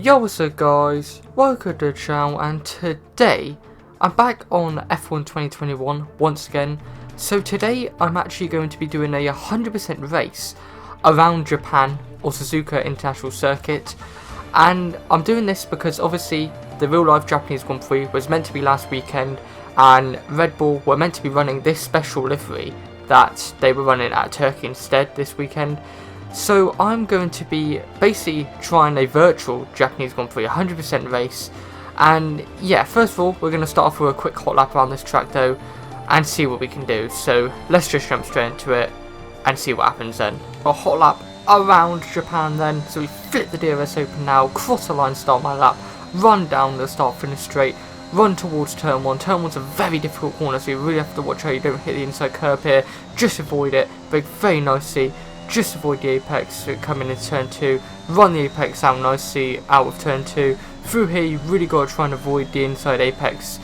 Yo, what's up guys, welcome to the channel, and today I'm back on F1 2021 once again. So today I'm actually going to be doing a 100% race around Japan or Suzuka International Circuit, and I'm doing this because obviously the real life Japanese Grand Prix was meant to be last weekend and Red Bull were meant to be running this special livery that they were running at Turkey instead this weekend. So I'm going to be basically trying a virtual Japanese Grand Prix 100% race, and yeah, first of all we're going to start off with a quick hot lap around this track though and see what we can do. So let's just jump straight into it and see what happens then. A hot lap around Japan then, so we flip the DRS open now, cross the line, start my lap, run down the start finish straight, run towards turn 1. Turn 1's a very difficult corner, so you really have to watch out you don't hit the inside curb here, just avoid it, brake very nicely. Just avoid the apex coming into turn 2, run the apex out nicely out of turn 2. Through here you really got to try and avoid the inside apex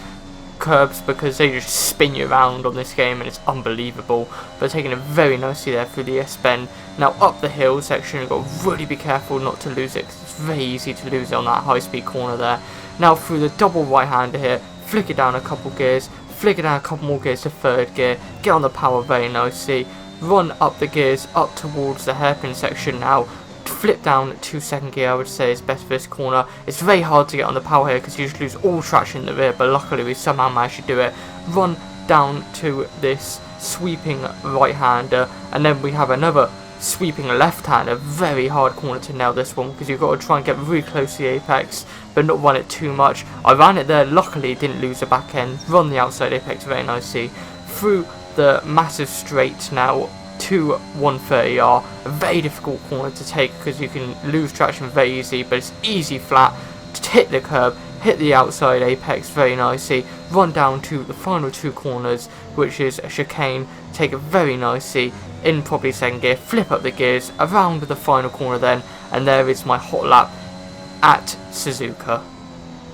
curbs because they just spin you around on this game and it's unbelievable. But taking it very nicely there through the S-bend. Now up the hill section you've got to really be careful not to lose it because it's very easy to lose it on that high speed corner there. Now through the double right hander here, flick it down a couple gears, flick it down a couple more gears to third gear, get on the power very nicely. Run up the gears up towards the hairpin section now, flip down to second gear I would say is best for this corner. It's very hard to get on the power here because you just lose all traction in the rear, but luckily we somehow managed to do it. Run down to this sweeping right hander and then we have another sweeping left hander. Very hard corner to nail this one because you've got to try and get really close to the apex but not run it too much. I ran it there, luckily didn't lose the back end, run the outside apex very nicely. Through the massive straight now to 130R, a very difficult corner to take because you can lose traction very easily, but it's easy flat to hit the curb, hit the outside apex very nicely, run down to the final two corners which is a chicane, take it very nicely in probably second gear, flip up the gears around the final corner then, and there is my hot lap at Suzuka.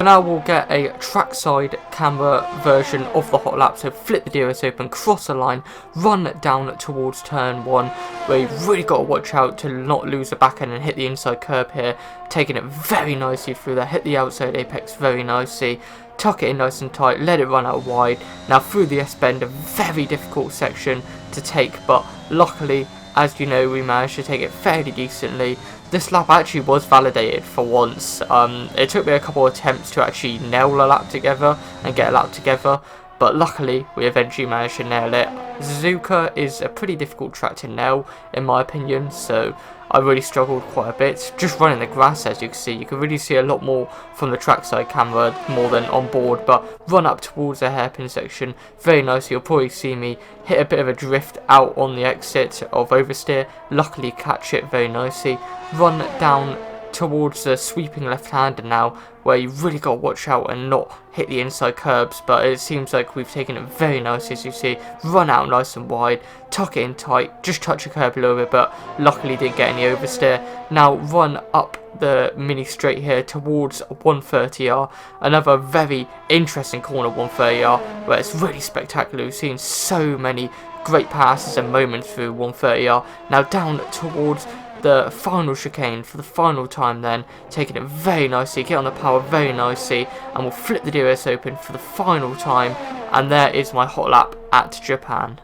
Now we'll get a trackside camera version of the hot lap, so flip the DRS open, cross the line, run down towards turn 1 where you've really got to watch out to not lose the back end and hit the inside curb here, taking it very nicely through there, hit the outside apex very nicely, tuck it in nice and tight, let it run out wide. Now through the S-bend, a very difficult section to take, but luckily as you know we managed to take it fairly decently. This lap actually was validated for once. It took me a couple of attempts to actually nail a lap together and get a lap together, but luckily we eventually managed to nail it. Suzuka is a pretty difficult track to nail in my opinion, so I really struggled quite a bit. Just running the grass, as you can see, you can really see a lot more from the trackside camera more than on board, but run up towards the hairpin section very nicely. You'll probably see me hit a bit of a drift out on the exit of oversteer, luckily catch it very nicely. Run down towards the sweeping left hander now where you really got to watch out and not hit the inside curbs, but it seems like we've taken it very nicely as you see. Run out nice and wide, tuck it in tight, just touch the curb a little bit but luckily didn't get any oversteer. Now run up the mini straight here towards 130R, another very interesting corner 130R where it's really spectacular. We've seen so many great passes and moments through 130R. Now down towards the final chicane for the final time then, taking it very nicely, get on the power very nicely, and we'll flip the DRS open for the final time, and there is my hot lap at Japan.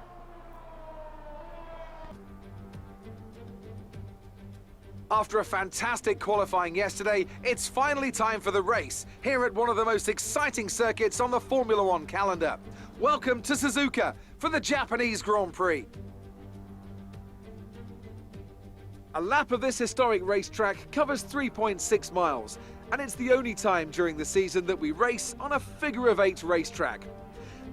After a fantastic qualifying yesterday, it's finally time for the race, here at one of the most exciting circuits on the Formula 1 calendar. Welcome to Suzuka for the Japanese Grand Prix. A lap of this historic racetrack covers 3.6 miles, and it's the only time during the season that we race on a figure-of-8 racetrack.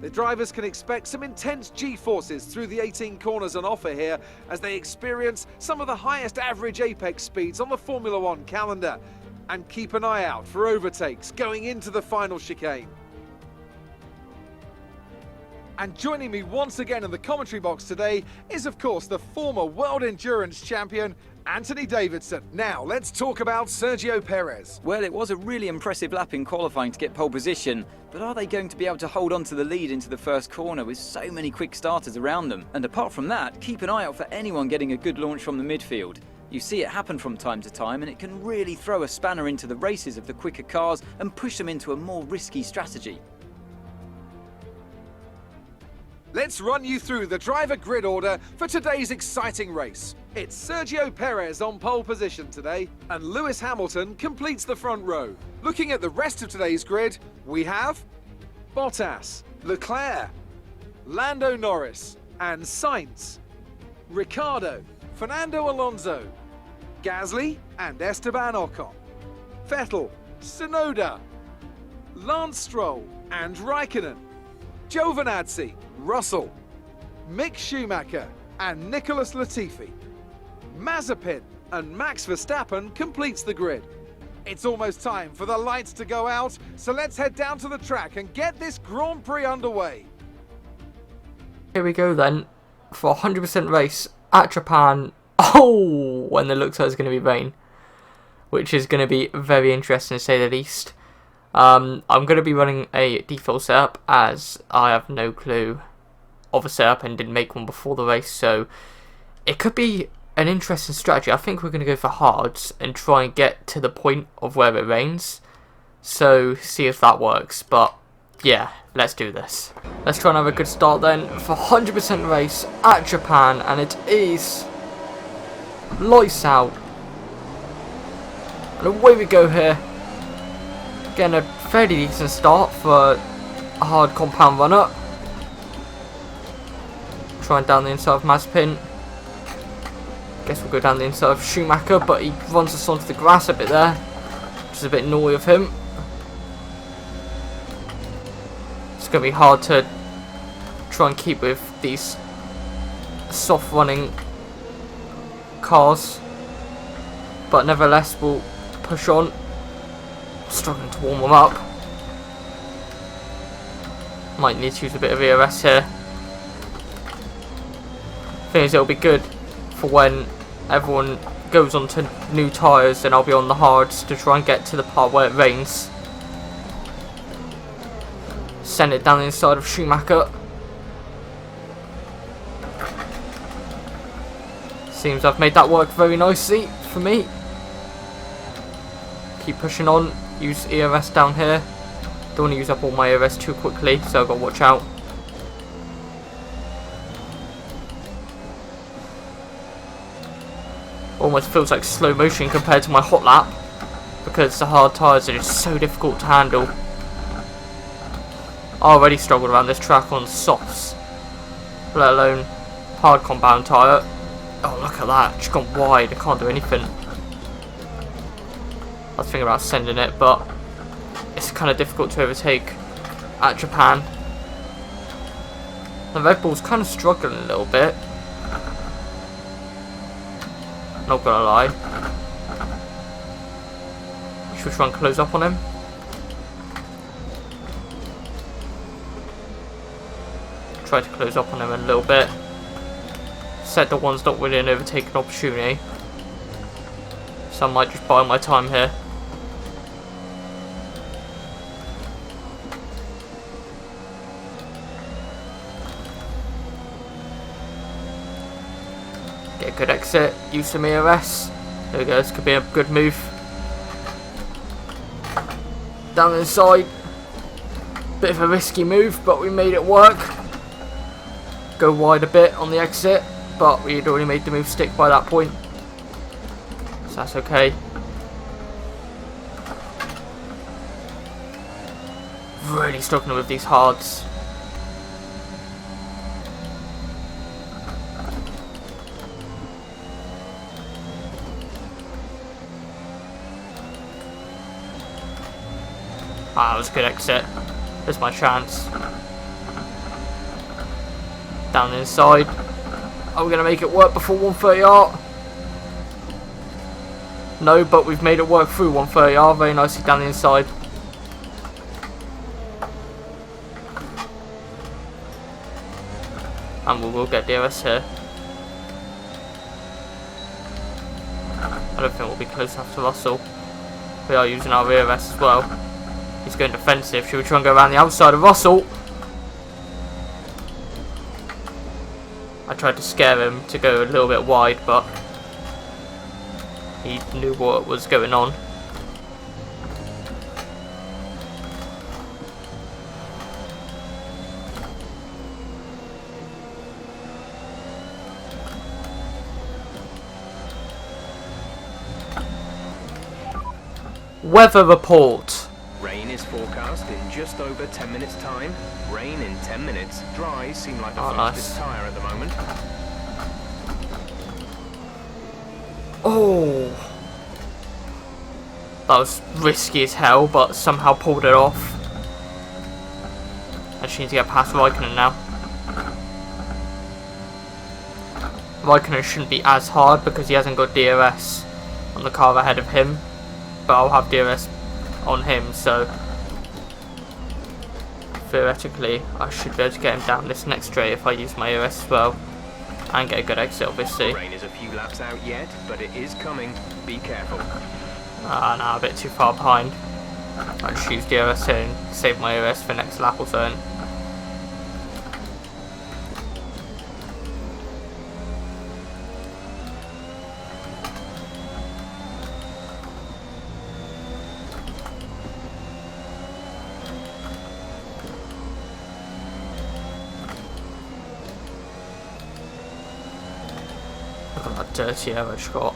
The drivers can expect some intense G-forces through the 18 corners on offer here as they experience some of the highest average apex speeds on the Formula 1 calendar. And keep an eye out for overtakes going into the final chicane. And joining me once again in the commentary box today is, of course, the former World Endurance Champion, Anthony Davidson. Now, let's talk about Sergio Perez. Well, it was a really impressive lap in qualifying to get pole position, but are they going to be able to hold on to the lead into the first corner with so many quick starters around them? And apart from that, keep an eye out for anyone getting a good launch from the midfield. You see it happen from time to time, and it can really throw a spanner into the races of the quicker cars and push them into a more risky strategy. Let's run you through the driver grid order for today's exciting race. It's Sergio Perez on pole position today, and Lewis Hamilton completes the front row. Looking at the rest of today's grid, we have Bottas, Leclerc, Lando Norris, and Sainz, Ricciardo, Fernando Alonso, Gasly and Esteban Ocon, Vettel, Tsunoda, Lance Stroll and Raikkonen, Giovinazzi, Russell, Mick Schumacher and Nicholas Latifi. Mazepin and Max Verstappen completes the grid. It's almost time for the lights to go out, so let's head down to the track and get this Grand Prix underway. Here we go then, for a 100% race at Japan. Oh, when it looks like it's going to be rain, which is going to be very interesting to say the least. I'm going to be running a default setup as I have no clue of a setup and didn't make one before the race, so it could be an interesting strategy. I think we're going to go for hards and try and get to the point of where it rains, so see if that works. But yeah, let's do this. Let's try and have a good start then for 100% race at Japan, and it is lights out. And away we go here. Getting a fairly decent start for a hard compound runner. Trying down the inside of Mazepin. Guess we'll go down the inside of Schumacher, but he runs us onto the grass a bit there, which is a bit naughty of him. It's going to be hard to try and keep with these soft running cars, but nevertheless we'll push on. Struggling to warm them up. Might need to use a bit of ERS here. Thing is, it'll be good for when everyone goes on to new tyres, and I'll be on the hards to try and get to the part where it rains. Send it down the inside of Schumacher. Seems I've made that work very nicely for me. Keep pushing on. Use ERS down here. Don't want to use up all my ERS too quickly, so I've got to watch out. Almost feels like slow motion compared to my hot lap, because the hard tyres are just so difficult to handle. I already struggled around this track on softs, let alone hard compound tyre. Oh, look at that, just gone wide, I can't do anything. I was thinking about sending it, but it's kind of difficult to overtake at Japan. The Red Bull's kind of struggling a little bit, not gonna lie. Should we try and close up on him? Try to close up on him a little bit. Sector 1's not really an overtaking opportunity, so I might just buy my time here. Get a good exit, use some ERS. There we go, this could be a good move. Down the inside. Bit of a risky move, but we made it work. Go wide a bit on the exit, but we had already made the move stick by that point, so that's okay. Really struggling with these hards. Ah, that was a good exit. There's my chance. Down the inside. Are we going to make it work before 130R? No, but we've made it work through 130R very nicely down the inside. And we will get DRS here. I don't think we'll be close enough to Russell. We are using our rear S as well. He's going defensive. Should we try and go around the outside of Russell? I tried to scare him to go a little bit wide, but he knew what was going on. Weather report. Rain is forecast in just over 10 minutes time. Rain in 10 minutes. Dries seem like the fastest tyre at the moment. Oh, that was risky as hell, but somehow pulled it off. I just need to get past Raikkonen now. Raikkonen shouldn't be as hard because he hasn't got DRS on the car ahead of him, but I'll have DRS on him, so theoretically I should be able to get him down this next straight if I use my ERS as well and get a good exit, obviously. Rain is a few laps out yet, but it is coming. Be careful. Nah, a bit too far behind. I'll just use DRS here and save my ERS for next lap or so. Look at that dirty air I just got.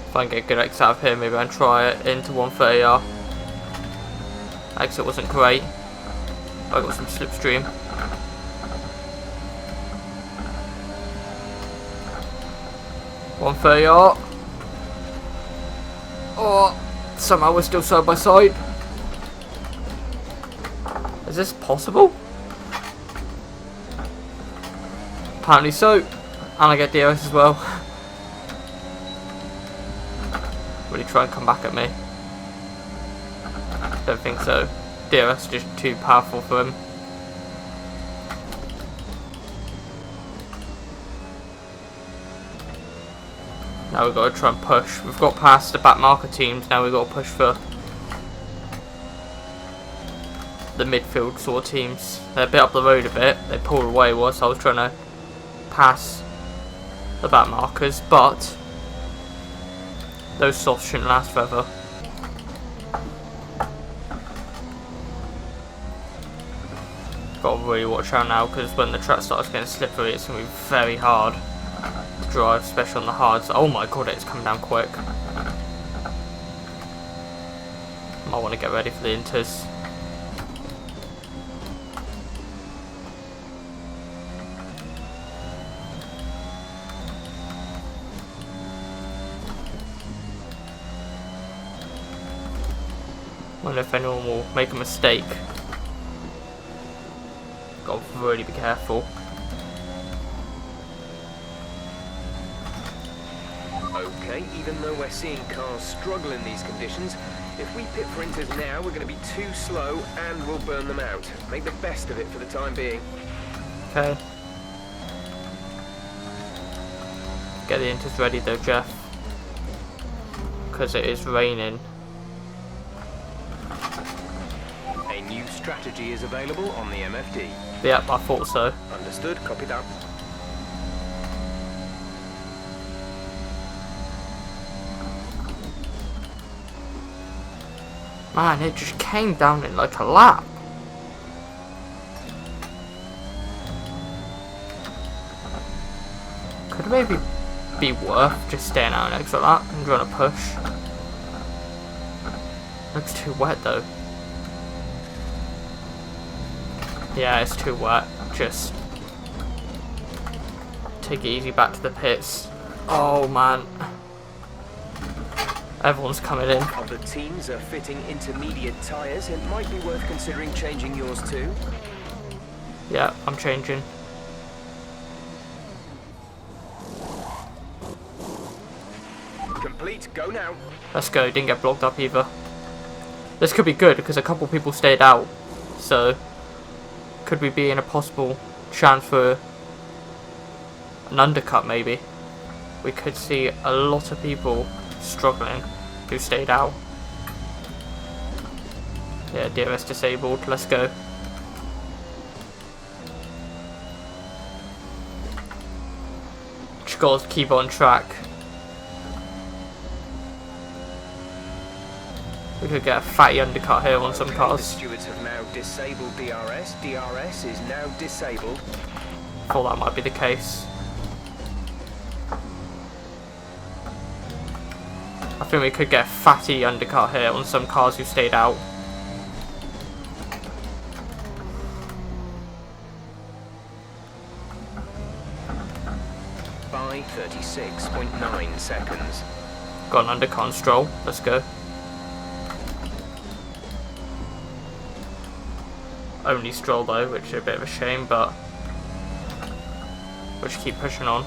If I can get a good exit out of here, maybe I'll try it into 130R. Exit wasn't great. I got some slipstream. .130R. Oh, somehow we're still side by side. Is this possible? Apparently so. And I get DRS as well. Will he try and come back at me? Don't think so. DRS is just too powerful for him. Now we've got to try and push. We've got past the back marker teams, now we've got to push for the midfield sort of teams. They're a bit up the road a bit. They pulled away whilst I was trying to pass the back markers, but those softs shouldn't last forever. Got to really watch out now, because when the track starts getting slippery, it's going to be very hard to drive, especially on the hards. Oh my god, it's coming down quick. Might want to get ready for the inters. Wonder if anyone will make a mistake. Got to really be careful. Okay, even though we're seeing cars struggle in these conditions, if we pit for inters now, we're going to be too slow and we'll burn them out. Make the best of it for the time being. Okay. Get the inters ready though, Jeff. Because it is raining. A new strategy is available on the MFD. Yep, I thought so. Understood, copy that. Man, it just came down in like a lap. Could it maybe be worth just staying out an exit lap and trying to push? Looks too wet though. Yeah, it's too wet. Just take it easy back to the pits. Oh man. Everyone's coming in. Other teams are fitting intermediate tyres. It might be worth considering changing yours too. Yeah, I'm changing. Complete, go now. Let's go, didn't get blocked up either. This could be good because a couple people stayed out. So, could we be in a possible chance for an undercut maybe? We could see a lot of people struggling who stayed out. Yeah, DRS disabled, let's go. Just got to keep on track. We could get a fatty undercut here on some The cars. stewards have now disabled DRS. DRS is now disabled. Thought that might be the case. I think we could get a fatty undercut here on some cars who stayed out. By 36.9 seconds. Got an undercut on Stroll, let's go. Only Stroll though, which is a bit of a shame, but we'll just keep pushing on.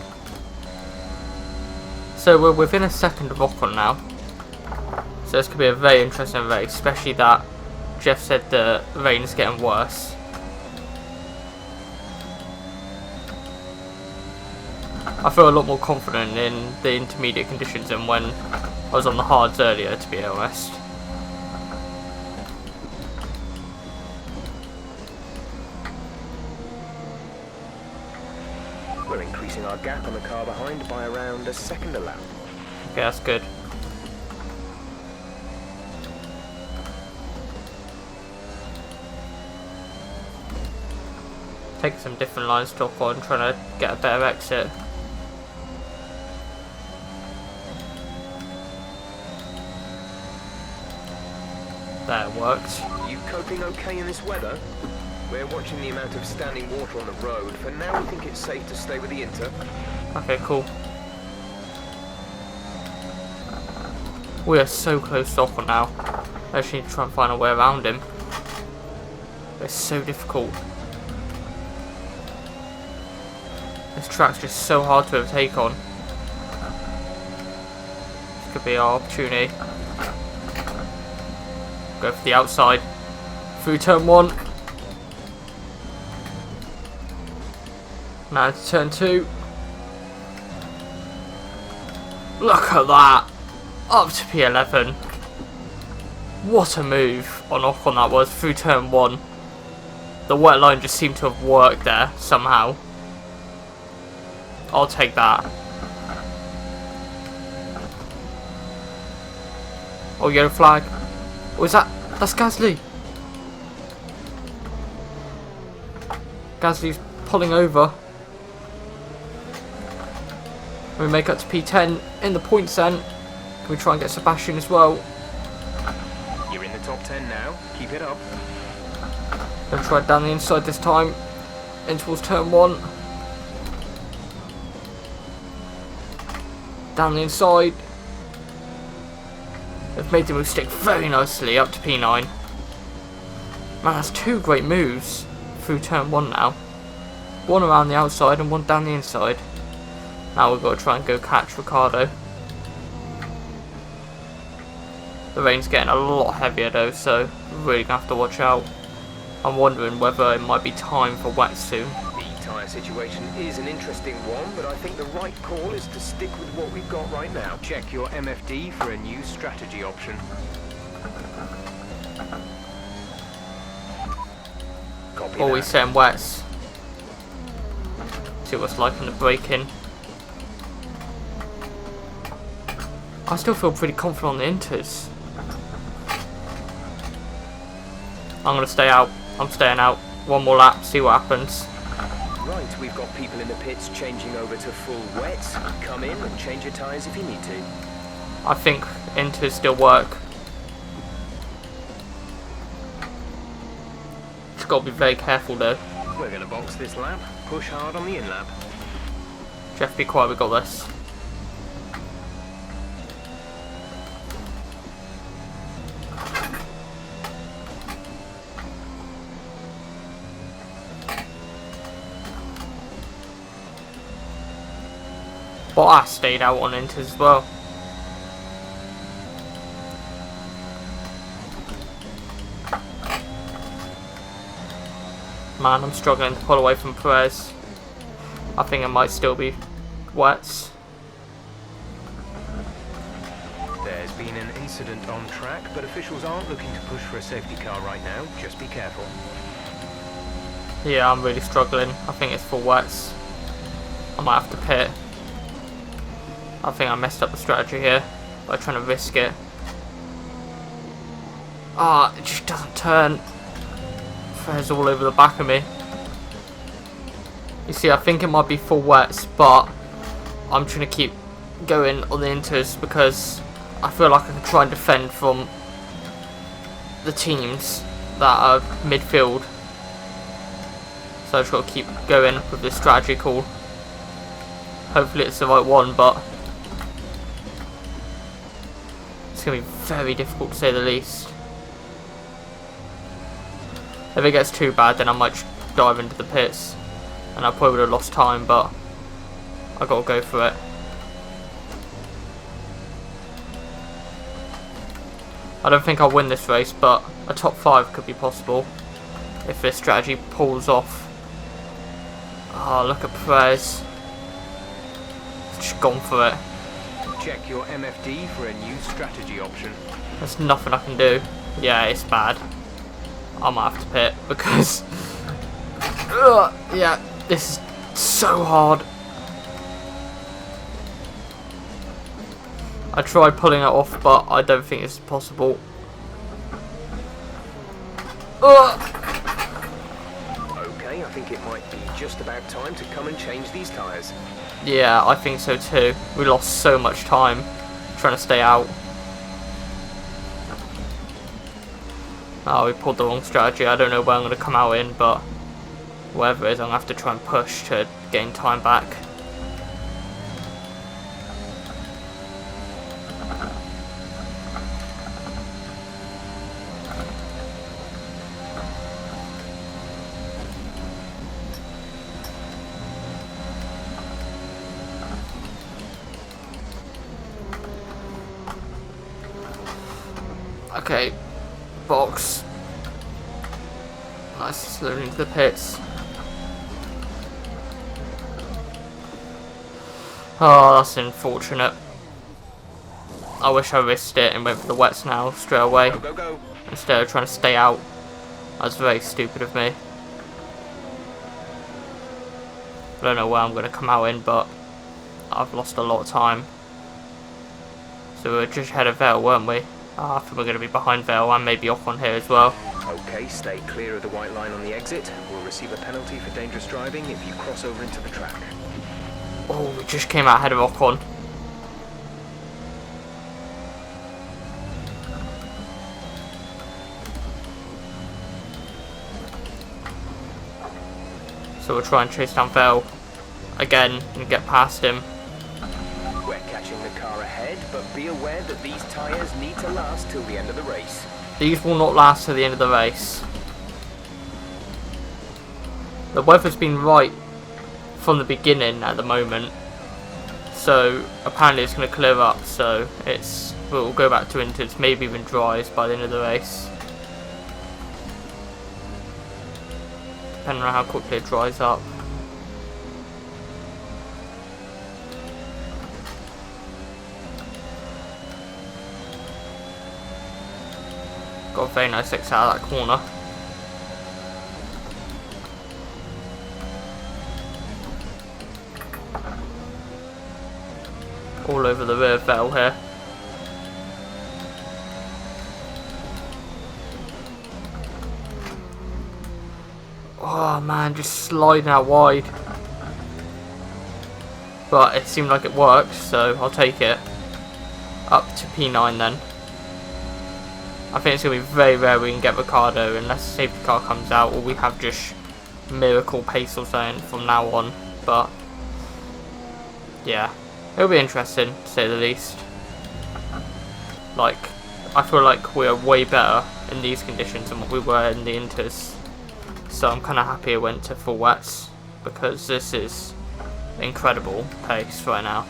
So we're within a second of Ocon now. So this could be a very interesting race, especially that Jeff said the rain is getting worse. I feel a lot more confident in the intermediate conditions than when I was on the hards earlier, to be honest. We're increasing our gap on the car behind by around a second a lap. Okay, that's good. Take some different lines to Ocon, trying to get a better exit. That worked. You coping okay in this weather? We're watching the amount of standing water on the road. For now, we think it's safe to stay with the Inter. Okay, cool. We are so close to Ocon now. I actually need to try and find a way around him. It's so difficult. This track's just so hard to overtake on. This could be our opportunity. Go for the outside. Through turn 1. Now to turn 2. Look at that! Up to P11. What a move on Ocon that was through turn 1. The wet line just seemed to have worked there somehow. I'll take that. Oh, yellow flag. What is that? That's Gasly. Gasly's pulling over. We make up to P10 in the points then. Can we try and get Sebastian as well? You're in the top 10 now. Keep it up. Gonna try down the inside this time. In towards turn 1. Down the inside. They've made the move stick very nicely up to P9. Man, that's 2 great moves through turn 1 now. One around the outside and one down the inside. Now we've got to try and go catch Ricciardo. The rain's getting a lot heavier though, so we're really going to have to watch out. I'm wondering whether it might be time for wet soon. The tyre situation is an interesting one, but I think the right call is to stick with what we've got right now. Check your MFD for a new strategy option. Copy Always that. setting wets. See what's like in the braking. I still feel pretty confident on the inters. I'm going to stay out. I'm staying out. One more lap, see what happens. Right, we've got people in the pits changing over to full wets. Come in and change your tyres if you need to. I think inters still work. Just got to be very careful though. We're going to box this lap. Push hard on the in lap. Jeff, be quiet, we got this. But I stayed out on inters as well. Man, I'm struggling to pull away from Perez. I think it might still be wets. There's been an incident on track, but officials aren't looking to push for a safety car right now. Just be careful. Yeah, I'm really struggling. I think it's full wets. I might have to pit. I think I messed up the strategy here by trying to risk it. Ah, it just doesn't turn. Fares all over the back of me. You see, I think it might be full wets, but I'm trying to keep going on the inters because I feel like I can try and defend from the teams that are midfield. So I just got to keep going with this strategy call. Hopefully it's the right one, but it's going to be very difficult to say the least. If it gets too bad, then I might just dive into the pits. And I probably would have lost time, but I got to go for it. I don't think I'll win this race, but a top 5 could be possible if this strategy pulls off. Oh, look at Perez. Just gone for it. Check your MFD for a new strategy option. There's nothing I can do. Yeah, it's bad. I might have to pit because yeah, this is so hard. I tried pulling it off, but I don't think it's possible. Okay, I think it might be just about time to come and change these tyres. Yeah, I think so too. We lost so much time trying to stay out. Oh, we pulled the wrong strategy. I don't know where I'm going to come out in, but whatever it is, I'm going to have to try and push to gain time back. Okay, box. Nice, slowly into the pits. Oh, that's unfortunate. I wish I risked it and went for the wets now straight away. Go, go, go. Instead of trying to stay out. That's very stupid of me. I don't know where I'm going to come out in, but I've lost a lot of time. So we were just ahead of Vettel, weren't we? I think we're going to be behind Vettel and maybe Ocon here as well. Okay, stay clear of the white line on the exit. We'll receive a penalty for dangerous driving if you cross over into the track. Oh, we just came out ahead of Ocon. So we'll try and chase down Vettel again and get past him. We're catching the car ahead, but be aware that these tyres need to last till the end of the race. These will not last till the end of the race. The weather's been right from the beginning at the moment, so apparently it's going to clear up, so we'll go back to inters, maybe even dries by the end of the race, depending on how quickly it dries up. Got a very nice exit out of that corner. All over the rear Vettel here. Oh man, just sliding out wide. But it seemed like it worked, so I'll take it. Up to P9 then. I think it's going to be very rare we can get Ricardo unless the safety car comes out, or we have just miracle pace or something from now on. But yeah, it'll be interesting to say the least. Like, I feel like we're way better in these conditions than what we were in the inters. So I'm kind of happy it went to full wets, because this is incredible pace right now.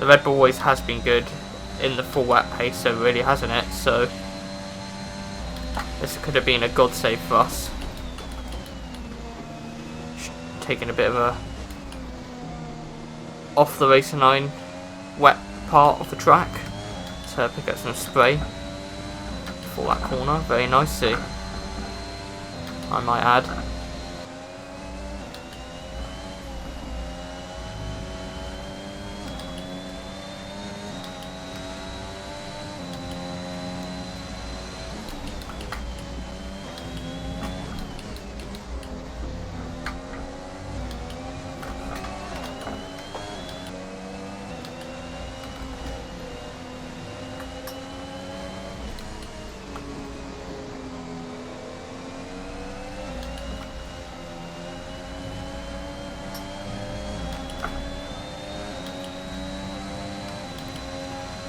The Red Bull always has been good in the full wet pace, so really hasn't it? So this could have been a god save for us. Taking a bit of a off the racing line wet part of the track to pick up some spray for that corner very nicely, I might add.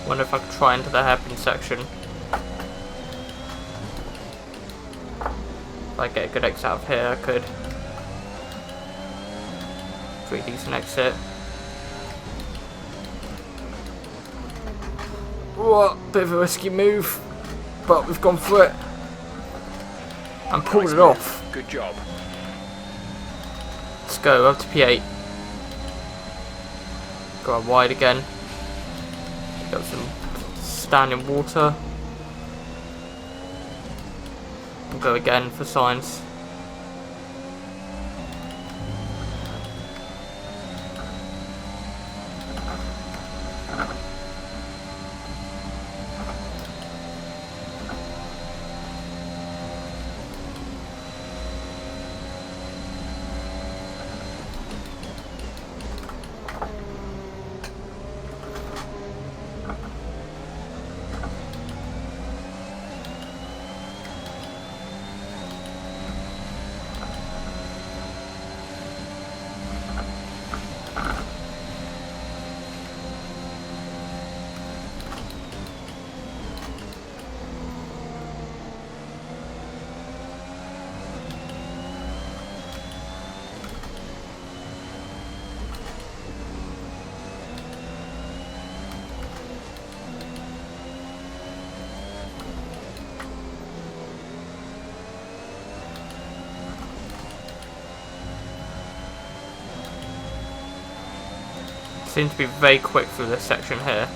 Wonder if I could try into the hairpin section. If I get a good exit out of here, I could. Pretty decent exit. What? Bit of a risky move, but we've gone for it and pulled it off. Good job. Let's go up to P8. Go out wide again. Got some standing water. We'll go again for signs. Seem to be very quick through this section here.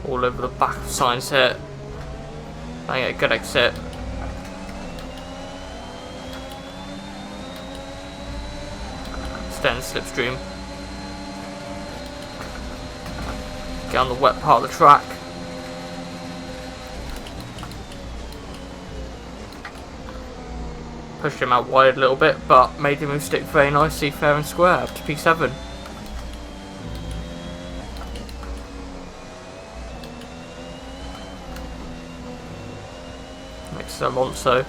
All over the back of signs here. I get a good exit. Stay in the slipstream. Get on the wet part of the track. Pushed him out wide a little bit, but made him stick very nicely, fair and square, up to P7. Next to Alonso.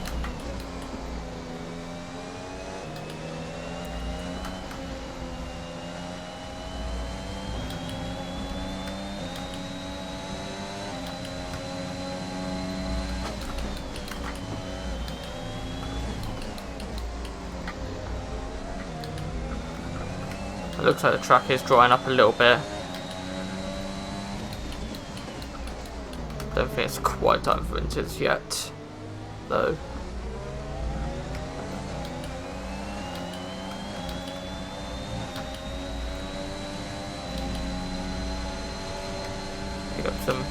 It looks like the track is drying up a little bit. Don't think it's quite time for winters yet, though. Pick up some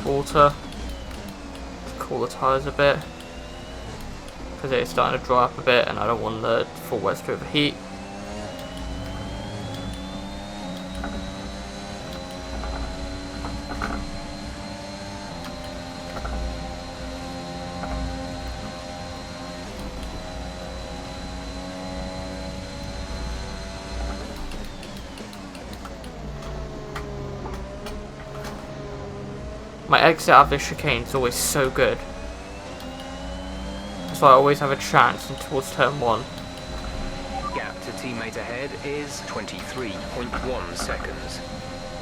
water to cool the tyres a bit, because it's starting to dry up a bit and I don't want the full wets to overheat. My exit out of this chicane is always so good. So I always have a chance towards turn 1. Gap to teammate ahead is 23.1 seconds.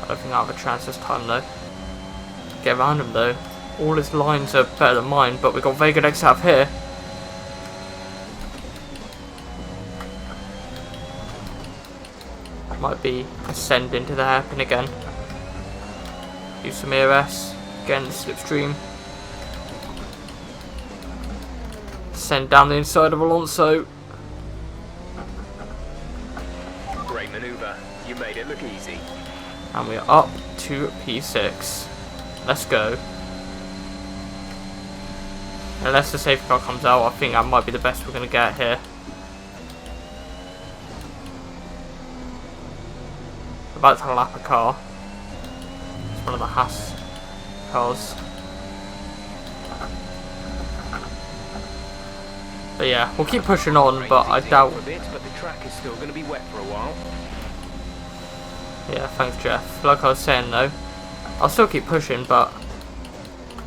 I don't think I have a chance this time though. Get around him though. All his lines are better than mine, but we've got very good exit out of here. Might be ascend into the hairpin again. Use some ERS. Again, the slipstream. Send down the inside of Alonso. Great manoeuvre. You made it look easy. And we're up to P6. Let's go. Unless the safety car comes out, I think that might be the best we're going to get here. About to lap a car. It's one of the Haas cars. But yeah, we'll keep pushing on, but I doubt. But the track is still going to be wet for a while. Yeah, thanks Jeff. Like I was saying though, I'll still keep pushing, but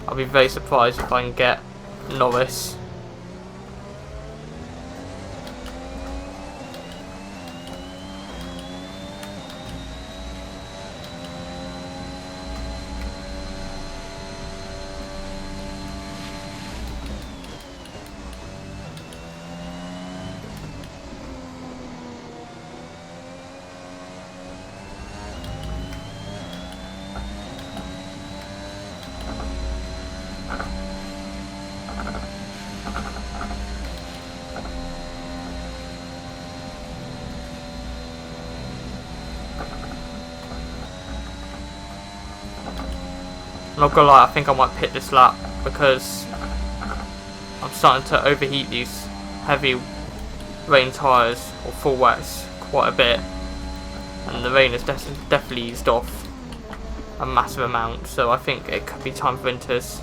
I'll be very surprised if I can get Norris. I'm not gonna lie, I think I might pit this lap because I'm starting to overheat these heavy rain tyres or full wets quite a bit, and the rain has definitely eased off a massive amount, so I think it could be time for winters.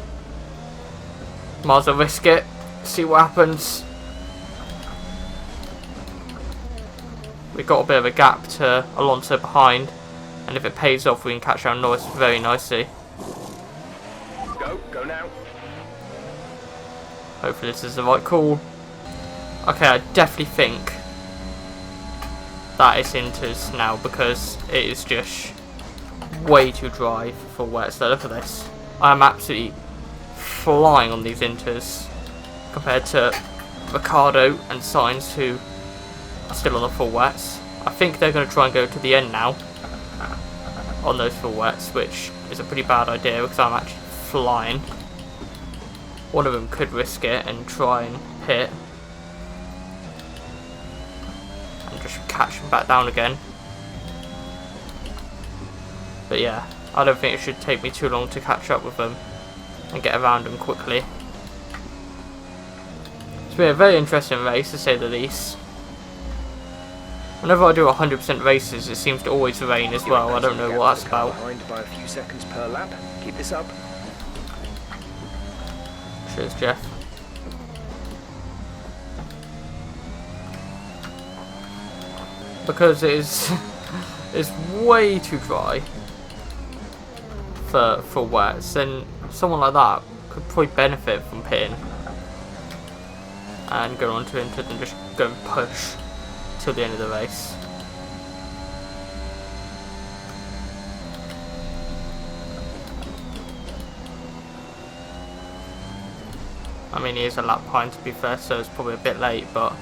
Might as well risk it, see what happens. We've got a bit of a gap to Alonso behind, and if it pays off we can catch out Norris very nicely. Go now. Hopefully this is the right call. Okay, I definitely think that it's Inters now because it is just way too dry for wet. So look at this. I'm absolutely flying on these Inters compared to Ricciardo and Sainz, who are still on the full wets. I think they're going to try and go to the end now on those full wets, which is a pretty bad idea because I'm actually flying. One of them could risk it and try and pit and just catch him back down again. But yeah, I don't think it should take me too long to catch up with them and get around them quickly. It's been a very interesting race to say the least. Whenever I do 100% races, it seems to always rain as well. I don't know what that's about. Behind by a few seconds per lap. Keep this up. Cheers, Jeff. Because it's way too dry for wets, then someone like that could probably benefit from pitting and go on to Inter and just go and push till the end of the race. I mean, he is a lap behind to be fair, so it's probably a bit late, but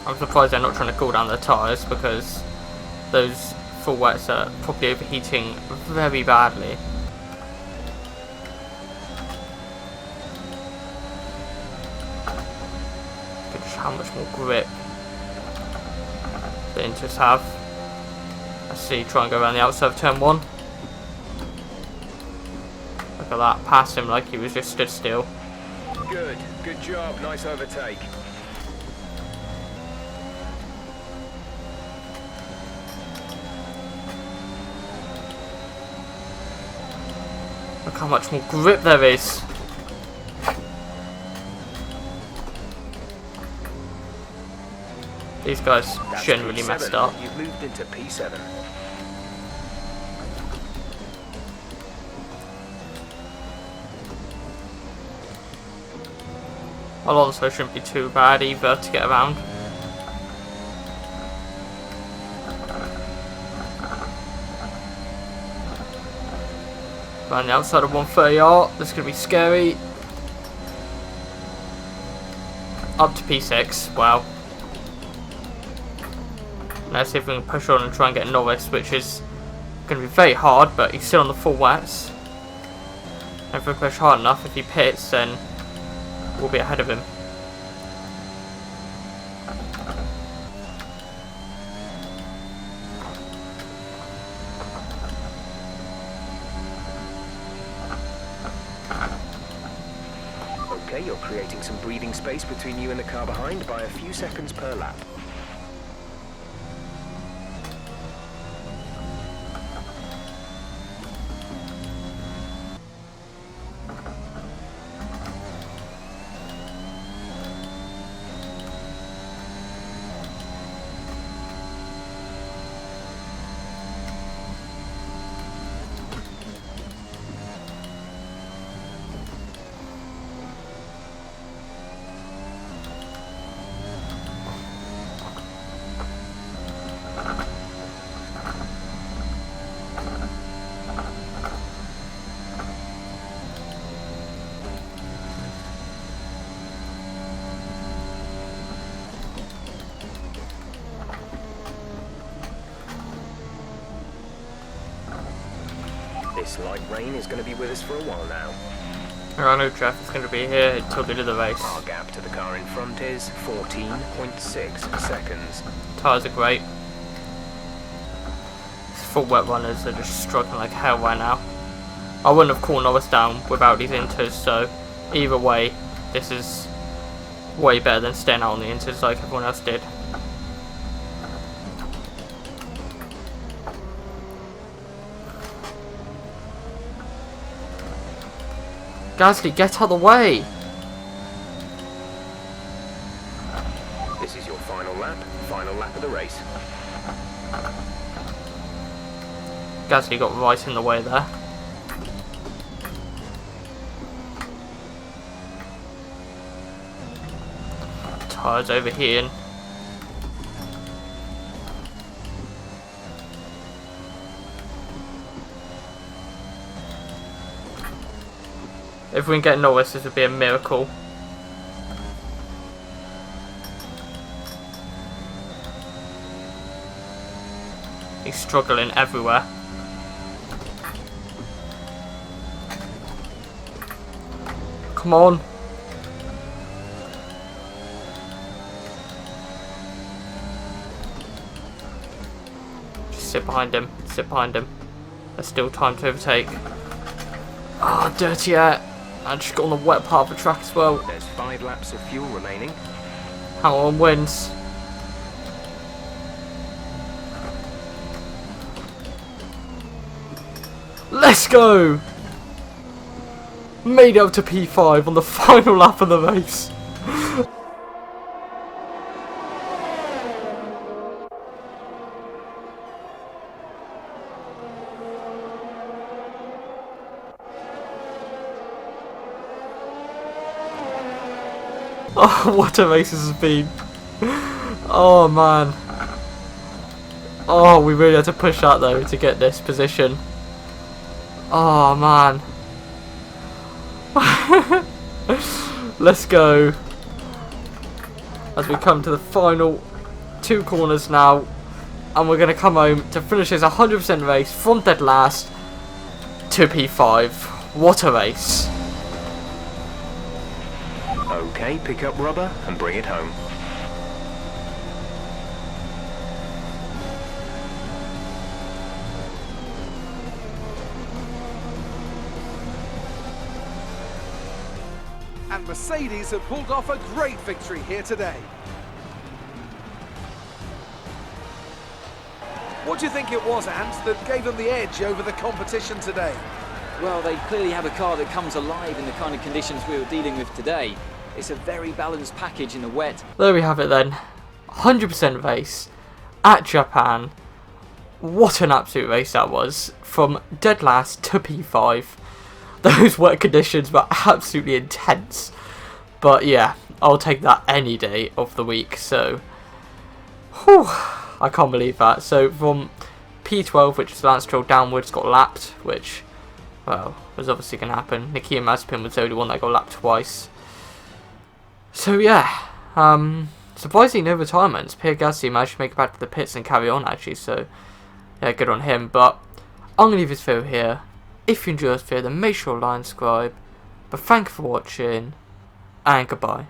I'm surprised they're not trying to cool down their tyres because those full wets are probably overheating very badly. Look at just how much more grip the Inters have. Let's see, try and go around the outside of turn 1. Look at that, pass him like he was just stood still. Good job, nice overtake. Look how much more grip there is. These guys That's generally P7. messed up. You've moved into P7. Alonso shouldn't be too bad either to get around. Around the outside of 130R, this is going to be scary. Up to P6, wow. Let's see if we can push on and try and get Norris, which is going to be very hard, but he's still on the full wets. And if we push hard enough, if he pits, then we'll be ahead of him. Okay, you're creating some breathing space between you and the car behind by a few seconds per lap. This light rain is going to be with us for a while now. I know traffic's going to be here until the end of the race. Our gap to the car in front is 14.6 seconds. Tyres are great. These full wet runners are just struggling like hell right now. I wouldn't have called Norris down without these inters, so either way, this is way better than staying out on the inters like everyone else did. Gasly, get out of the way! This is your final lap of the race. Gasly got right in the way there. Tyres overheating. If we can get Norris, this would be a miracle. He's struggling everywhere. Come on. Just sit behind him. Sit behind him. There's still time to overtake. Ah, dirty air. I just got on the wet part of the track as well. There's 5 laps of fuel remaining. Hamilton wins. Let's go! Made it up to P5 on the final lap of the race. Oh, what a race this has been. Oh, man. Oh, we really had to push out, though, to get this position. Oh, man. Let's go. As we come to the final 2 corners now. And we're going to come home to finish this 100% race from dead last to P5. What a race. Okay, pick up rubber and bring it home. And Mercedes have pulled off a great victory here today. What do you think it was, Ant, that gave them the edge over the competition today? Well, they clearly have a car that comes alive in the kind of conditions we were dealing with today. It's a very balanced package in the wet. There we have it then. 100% race at Japan. What an absolute race that was. From dead last to P5. Those wet conditions were absolutely intense. But yeah, I'll take that any day of the week. So, whew, I can't believe that. So from P12, which is Lance Stroll downwards, got lapped, which, well, was obviously going to happen. Nikita Mazepin was the only one that got lapped twice. So yeah, surprisingly no retirements. Pierre Gasly managed to make it back to the pits and carry on actually, so yeah, good on him. But I'm going to leave this video here. If you enjoyed this video, then make sure to like and subscribe. But thank you for watching, and goodbye.